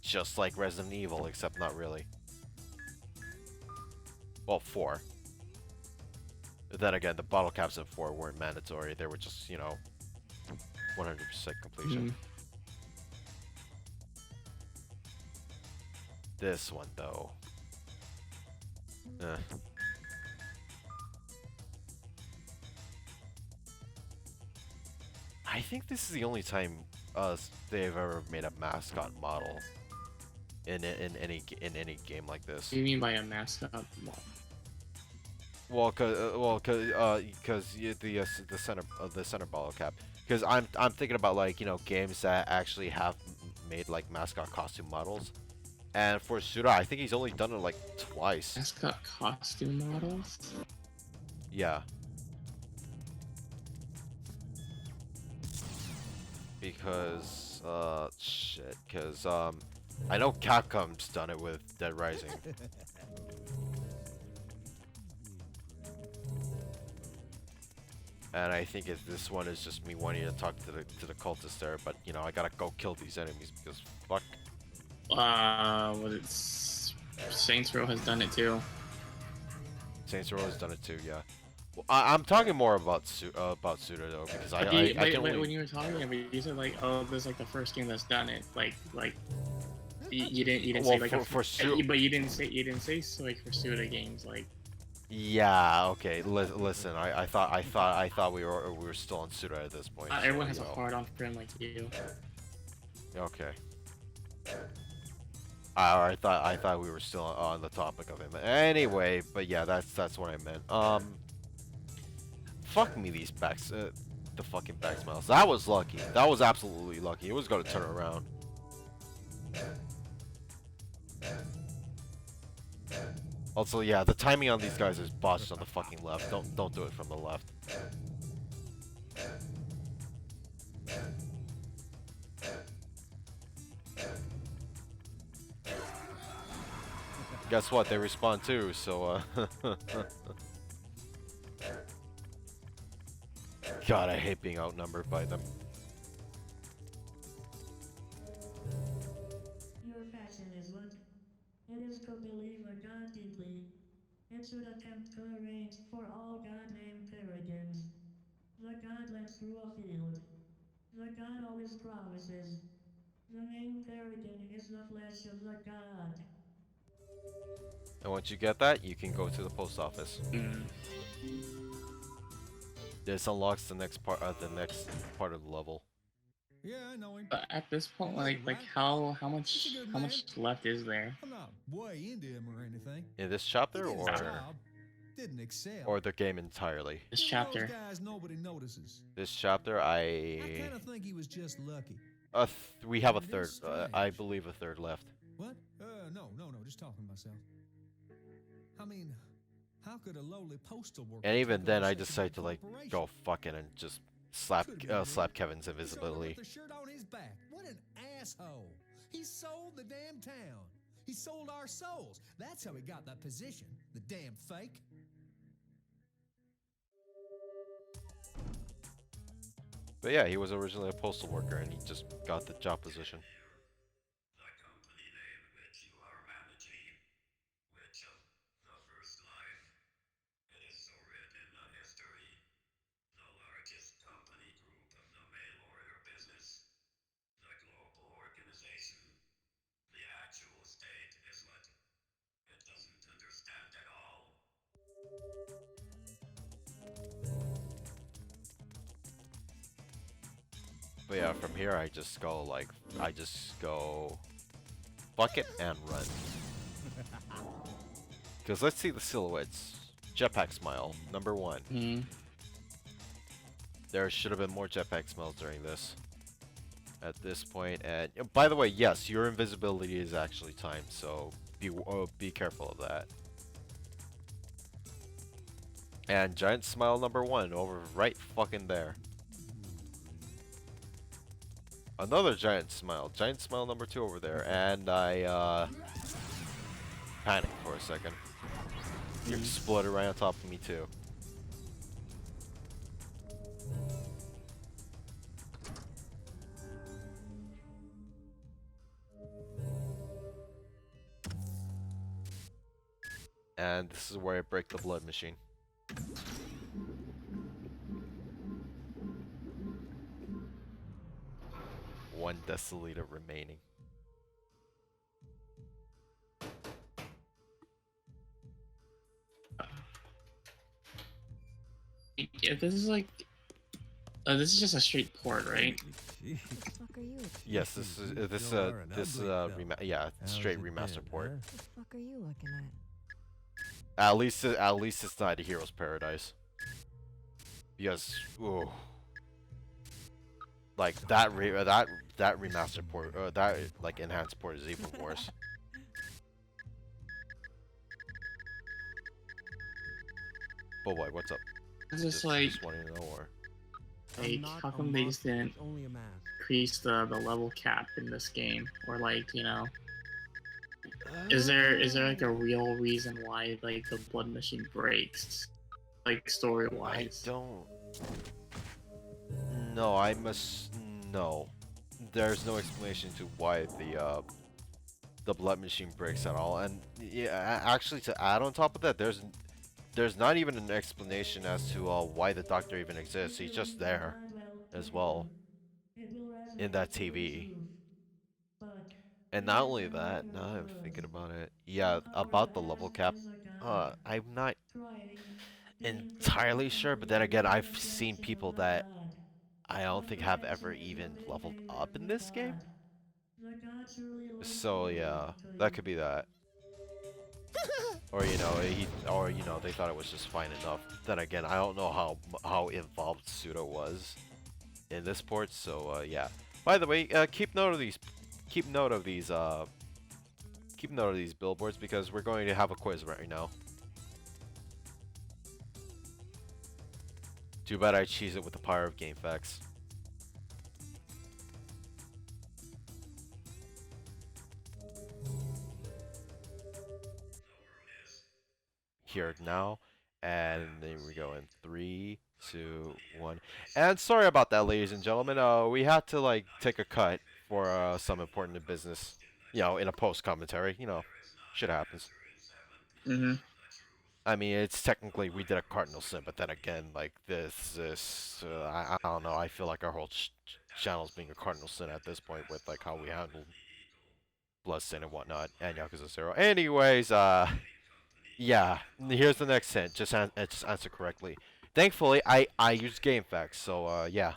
Just like Resident Evil, except not really. Well, 4. Then again, the bottle caps in 4 weren't mandatory. They were just, you know, 100% completion. this one though. I think this is the only time they've ever made a mascot model in any game like this. What do you mean by a mascot model? Well, cause the center bottle cap. Cause I'm thinking about, like, you know, games that actually have made like mascot costume models. And for Suda, I think he's only done it like twice. Mascot costume models? Yeah. Because, shit. Because, I know Capcom's done it with Dead Rising. And I think this one is just me wanting to talk to the cultists there, but you know, I gotta go kill these enemies because fuck. Saints Row has done it too. Saints Row has done it too, yeah. Well, I'm talking more about Suda though, because I can only... when you were talking about it, you said like, oh, this is like the first game that's done it. Like you didn't well, say like for Suda, but you didn't say like for Suda games like. Yeah. Okay. Listen, I thought we were still on Suda at this point. Everyone has a hard on for him like you. Okay. I thought we were still on the topic of him. Anyway, but yeah, that's what I meant. Fuck me, these backs, the fucking back smiles. That was lucky. That was absolutely lucky. It was gonna turn around. Also, yeah, the timing on these guys is botched on the fucking left. Don't do it from the left. Guess what? They respawn too, so God, I hate being outnumbered by them. Your passion is what? It is to believe a god deeply. It should attempt to arrange for all god-named Peregrines. The god led through a field. The god always promises. The name Peregrine is the flesh of the god. And once you get that, you can go to the post office. This unlocks the next part of the level. Yeah, I know him. But at this point, like how much left is there? I'm not way into him or anything. In this chapter, He did his or job, didn't excel. the game entirely? This chapter. Those guys nobody notices. This chapter, I kind of think he was just lucky. We have a third. I believe a third left. What? No, just talking to myself. I mean, how could a lowly postal worker? And even then, I decided to like go fucking and just slap Kevin's He showed up invisibility. with the shirt on his back. What an asshole! He sold the damn town. He sold our souls. That's how he got that position. The damn fake. But yeah, he was originally a postal worker, and he just got the job position. The company name which you are managing, which of the first life, it is so written in the history, the largest company group of the mail order business, the global organization, the actual state is what it doesn't understand at all. But yeah, from here I just go fuck it and run. Because let's see the silhouettes. Jetpack smile, number 1. There should have been more jetpack smiles during this. At this point, and by the way, yes, your invisibility is actually timed, so be careful of that. And giant smile number 1 over right fucking there. Another giant smile number 2 over there, and I panicked for a second. You exploded right on top of me too. And this is where I break the blood machine. One deciliter remaining. if this is like, this is just a straight port, right? What the fuck are you? Yes, this is yeah, straight remaster port. What the fuck are you looking at? At least it's not a Hero's Paradise. Because ooh, like that remaster port, that like enhanced port is even worse. But what? What's up? It's just like, just wanting to know more. like, how come they just didn't increase the level cap in this game, or like, you know, is there like a real reason why like the blood machine breaks, like story I wise? don't. No, I must. No, there's no explanation to why the blood machine breaks at all. And yeah, actually, to add on top of that, there's not even an explanation as to why the doctor even exists. He's just there as well in that TV. And not only that, now I'm thinking about it. Yeah, about the level cap. I'm not entirely sure, but then again, I've seen people that I don't think have ever even leveled up in this game. So yeah, that could be that. Or they thought it was just fine enough. Then again, I don't know how involved Pseudo was in this port. So yeah. By the way, keep note of these. Keep note of these. Keep note of these billboards because we're going to have a quiz right now. Too bad I cheese it with the power of game facts. Here now, and then we go in 3, 2, 1. And sorry about that, ladies and gentlemen. We had to like take a cut for some important business. You know, in a post commentary. You know, shit happens. Mm-hmm. I mean, it's technically we did a cardinal sin, but then again, like I don't know. I feel like our whole channel's being a cardinal sin at this point with like how we handle Bloodsin and whatnot, and Yakuza 0. Anyways, yeah. Here's the next hint. Just answer correctly. Thankfully, I used game facts, so yeah.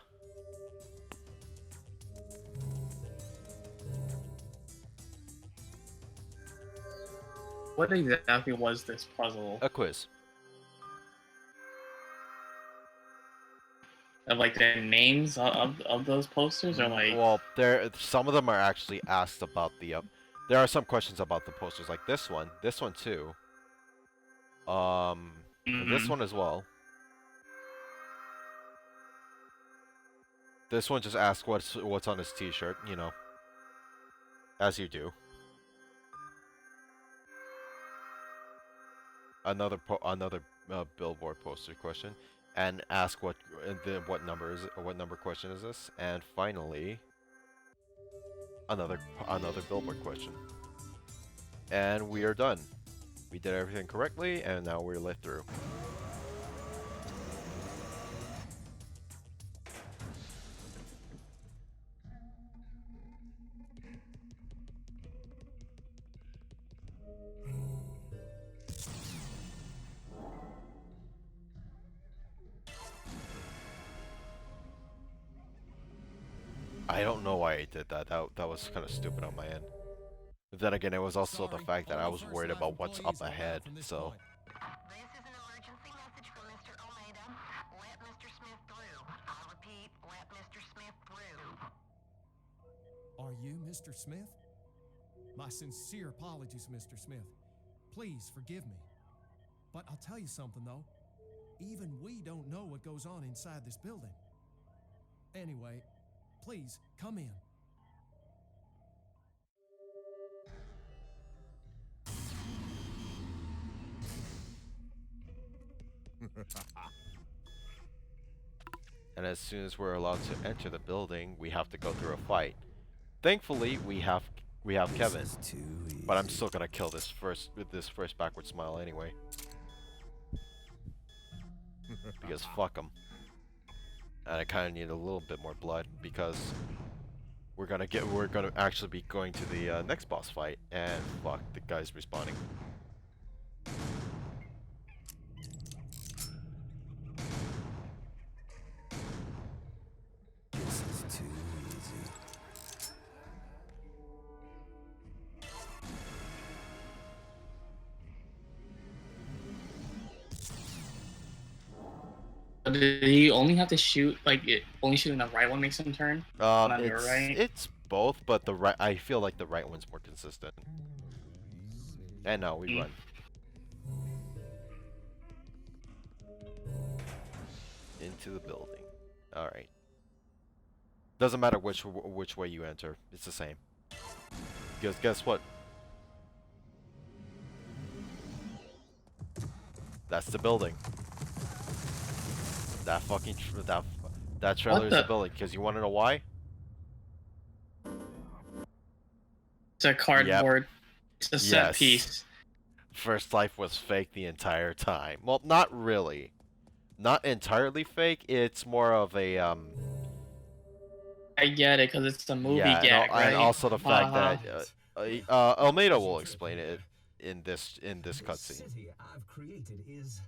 What exactly was this puzzle? A quiz. Of like the names of those posters, or like? Well, some of them are actually asked about the. There are some questions about the posters, like this one too. This one as well. This one just asks what's on his T-shirt, you know, as you do. Another billboard poster question, and ask what number is it, or what number question is this, and finally another billboard question, and we are done. We did everything correctly, and now we're let through. I don't know why I did that. That was kind of stupid on my end. But then again, it was also the fact that I was worried about what's up ahead, so. This is an emergency message from Mr. Almeida. Let Mr. Smith through. I repeat, let Mr. Smith through. Are you Mr. Smith? My sincere apologies, Mr. Smith. Please forgive me. But I'll tell you something, though. Even we don't know what goes on inside this building. Anyway, please, come in. And as soon as we're allowed to enter the building, we have to go through a fight. Thankfully, we have Kevin, but I'm still gonna kill this first backward smile anyway. Because fuck him. And I kind of need a little bit more blood because we're gonna actually be going to the next boss fight, and fuck, the guy's respawning. did he only have to shoot only shooting the right one makes him turn? On your right? It's both, but the right I feel like the right one's more consistent. And now we run into the building. All right. Doesn't matter which way you enter. It's the same. Because guess what? That's the building. That fucking that trailer is the building. Because you want to know why? It's a cardboard. Yep. It's a set piece. First Life was fake the entire time. Well, not really. Not entirely fake. It's more of a I get it because it's the movie gag, and, right? and also the fact that Almeida will explain it in this cutscene. The city I've created is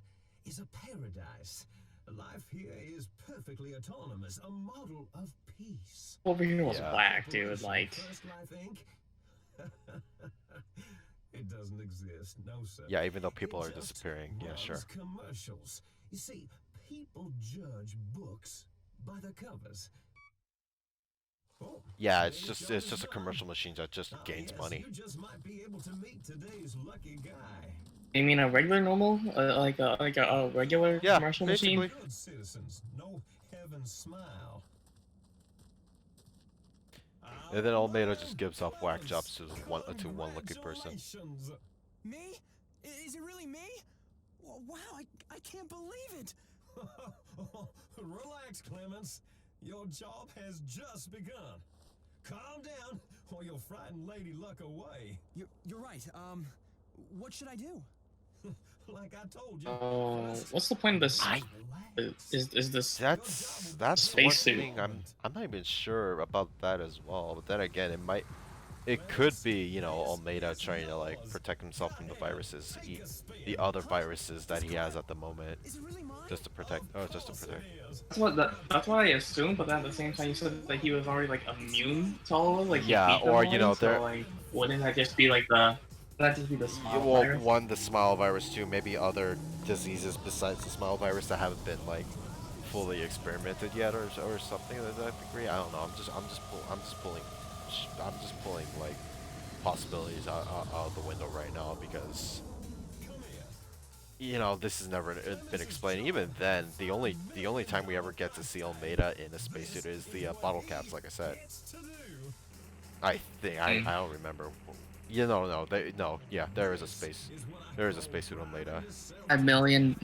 a paradise. Life here is perfectly autonomous, a model of peace. Over here was black, dude. Like. First Life Inc. It doesn't exist, no sir. Yeah, even though people are disappearing. Yeah, sure. Commercials. You see, people judge books by their covers. Oh, yeah, it's just a commercial machine that just gains money. You just might be able to meet today's lucky guy. You mean a regular normal, like a regular commercial basically. machine? Good citizens, no heaven smile. And then Almeida just gives off whack jobs to one lucky person. Me? Is it really me? Wow, I can't believe it. Relax, Clemens. Your job has just begun. Calm down, or you'll frighten Lady Luck away. You're right. What should I do? Like I told you. What's the point of this? Is this that's one thing I'm not even sure about that as well. But then again, it could be, you know, Almeida trying to like protect himself from the viruses, the other viruses that he has at the moment, just to protect. That's what I assumed. But then at the same time, you said that he was already like immune to all of it. Like yeah, or you know, so, like, wouldn't that just be like the? Would that just be the smile virus? One, the smile virus, two, maybe other diseases besides the smile virus that haven't been like fully experimented yet, or something to that degree. I don't know. I'm just pulling like possibilities out of the window right now because you know this has never been explained. Even then, the only time we ever get to see Almeida in a spacesuit is the bottle caps. Like I said, I think I don't remember. Yeah, yeah, there is a spacesuit Almeida. $5 million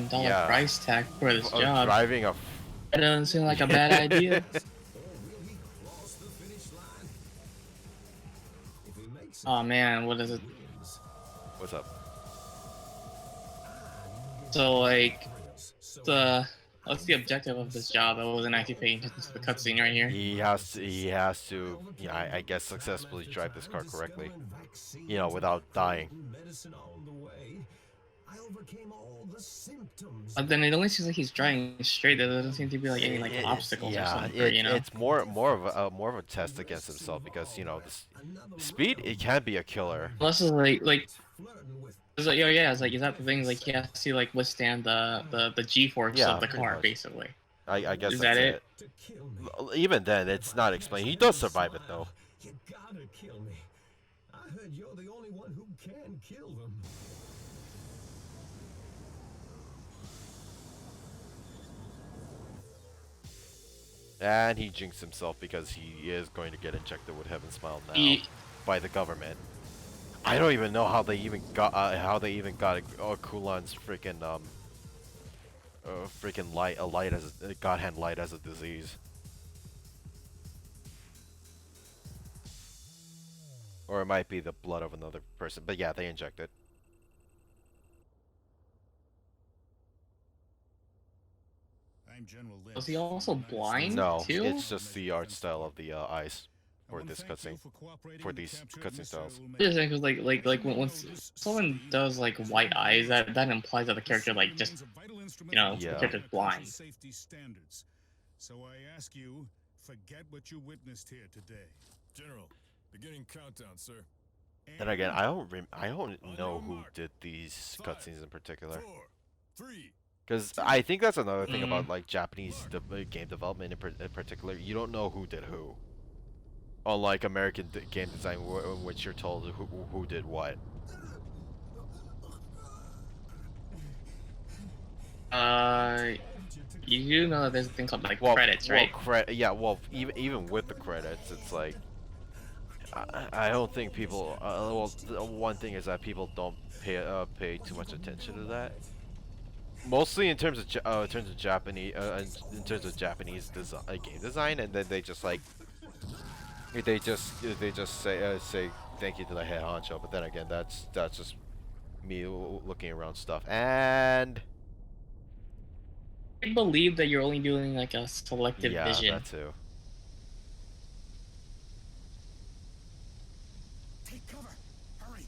price tag for this job. Driving a. It doesn't seem like a bad idea. Oh man, what is it? What's up? So like, what's the objective of this job? I wasn't actually paying attention to the cutscene right here. He has to, yeah, I guess successfully drive this car correctly, you know, without dying. But then it only seems like he's driving straight. There doesn't seem to be like any like obstacles or something. You know? It's more of a test against himself because you know speed it can be a killer. Plus, is like. It's like, it's like, is that the thing? Like, he has to like withstand the G-force of the car, basically. I guess is that's that it? Even then, it's not explained. He does survive it though. You gotta kill me. I heard you're the only one who can kill them. And he jinxed himself because he is going to get injected with Heaven Smile now by the government. I don't even know how they even got Kulan's freaking God hand light as a disease. Or it might be the blood of another person, but yeah, they inject it. Was he also blind? No, too? it's just the art style of the eyes for this cutscene, for these cutscene styles. Yeah, because like when someone does like white eyes, that implies that the character like just the character's blind. So I ask you, forget what you witnessed here today. General, beginning countdown, sir. Then again, I don't know who did these cutscenes in particular. 4, 3, Because I think that's another thing about like Japanese game development in particular. You don't know who did who. Unlike American game design, in which you're told who did what. You do know that there's a thing called like credits, right? Yeah. Well, even with the credits, it's like I don't think people. Well, the one thing is that people don't pay too much attention to that. Mostly in terms of Japanese in terms of Japanese game design, and then they just like they just say thank you to the head honcho. But then again, that's just me looking around stuff. And I believe that you're only doing like a selective vision. Yeah, that too. Take cover. Hurry.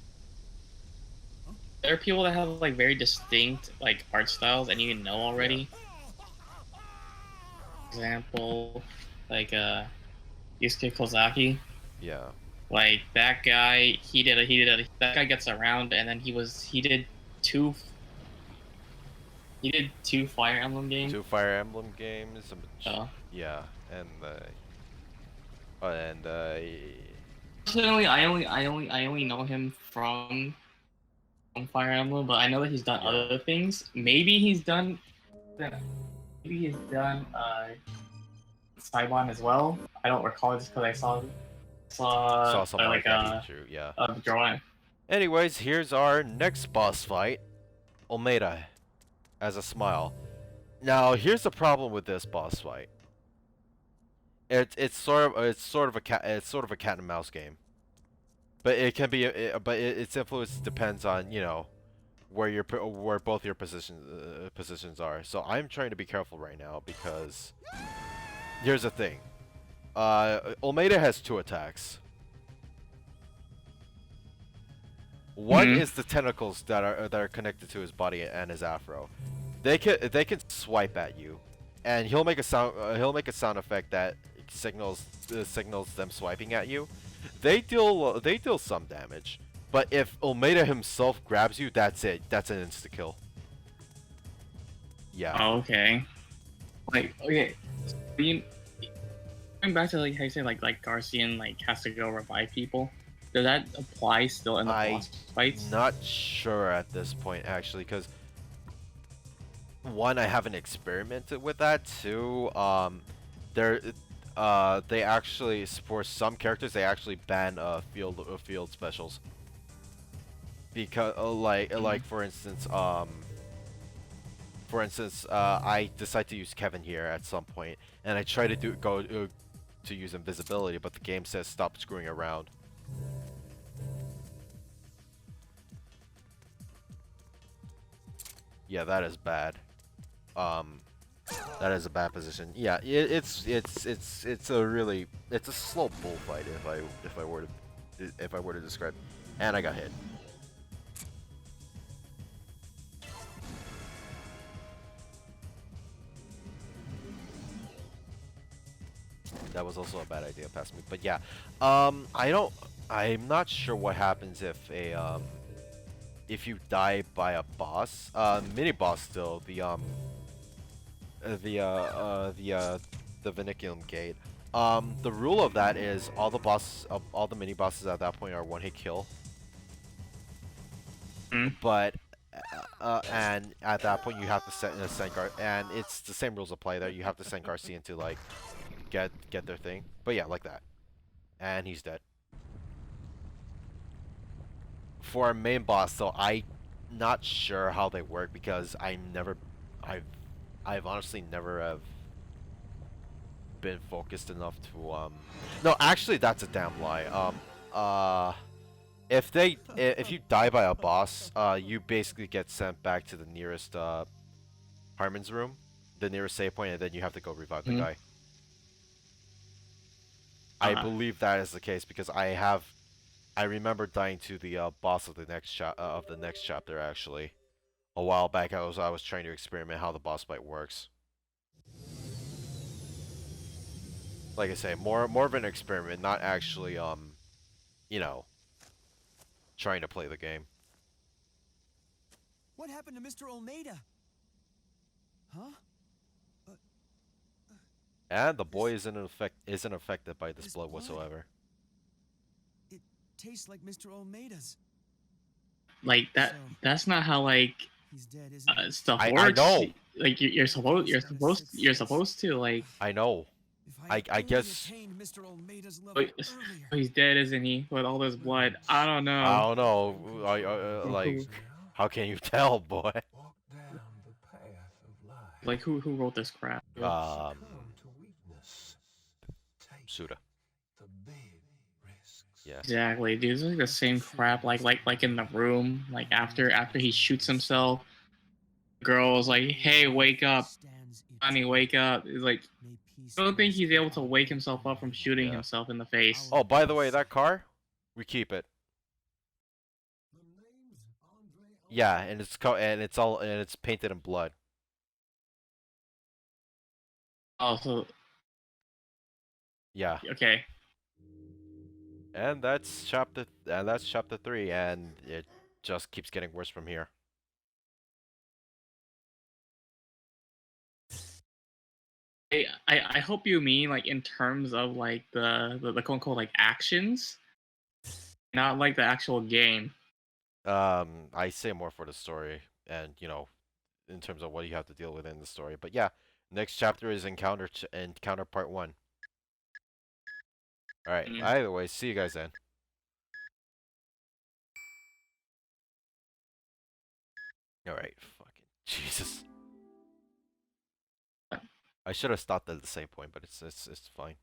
There are people that have like very distinct like art styles, and you know already. For example, like Yusuke Kozaki. Yeah. Like that guy, that guy gets around, and then he did two Fire Emblem games. 2 Fire Emblem games. Yeah, and personally, I only know him from Fire Emblem, but I know that he's done other things. Maybe he's done Saibon as well. I don't recall just because I saw something like that. Yeah. Drawing. Anyways, here's our next boss fight, Almeida, as a smile. Now, here's the problem with this boss fight. It's sort of a cat and mouse game, but it can be its influence depends on where both your positions are. So I'm trying to be careful right now because here's the thing. Almeida has 2 attacks. One is the tentacles that are connected to his body and his afro. They can swipe at you, and he'll make a sound effect that signals them swiping at you. They deal some damage, but if Almeida himself grabs you, that's it. That's an insta kill. Yeah. Oh, okay. Like, okay, going back to like how you say like Garcian like has to go revive people. Does that apply still in the boss fights? Not sure at this point actually, because one, I haven't experimented with that. 2, they actually, for some characters, they actually ban field specials. Because like for instance, I decide to use Kevin here at some point, and I try to to use invisibility, but the game says stop screwing around. Yeah, that is bad. That is a bad position. Yeah, it's a slow bullfight if I were to describe. And I got hit. That was also a bad idea past me. But yeah, I'm not sure what happens if you die by a boss, mini boss still, the Vinicium Gate. The rule of that is all the mini bosses at that point are 1-hit kill. But and at that point you have to send and it's the same rules apply there. You have to send Garcian to like get their thing. But yeah, like that, and he's dead. For our main boss, though, I'm not sure how they work because I've honestly never have been focused enough to No, actually, that's a damn lie. If you die by a boss, you basically get sent back to the nearest Harmon's room, the nearest save point, and then you have to go revive the guy. I believe that is the case because I remember dying to the boss of the next chapter actually. A while back, I was trying to experiment how the boss fight works. Like I say, more of an experiment, not actually trying to play the game. What happened to Mr. Almeida? Huh? And the boy isn't affected by this blood whatsoever. It tastes like Mr. Almeida's. Like that. So, That's not how like he's dead, isn't he? stuff I works. know. Like you're supposed to like. I know. If I guess. attained Mr. Almeida's level earlier. He's dead, isn't he? With all this blood. I don't know. I don't know. Like, how can you tell, boy? Walk down the path of life. Like who wrote this crap? Succumb to weakness. Take Suda. the big risks. Yeah. Exactly, dude. It's like the same crap. Like in the room. Like after he shoots himself, the girl was like, "Hey, wake up, honey, wake up." It's like, I don't think he's able to wake himself up from shooting himself in the face. Oh, by the way, that car, we keep it. Yeah, and it's painted in blood. Oh, so Yeah. okay. And that's chapter 3, and it just keeps getting worse from here. I hope you mean like in terms of like the quote unquote like actions, not like the actual game. I say more for the story, and in terms of what you have to deal with in the story. But yeah, next chapter is Encounter Part 1. All right. Either way, see you guys then. All right. Fucking Jesus. I should have stopped at the same point, but it's fine.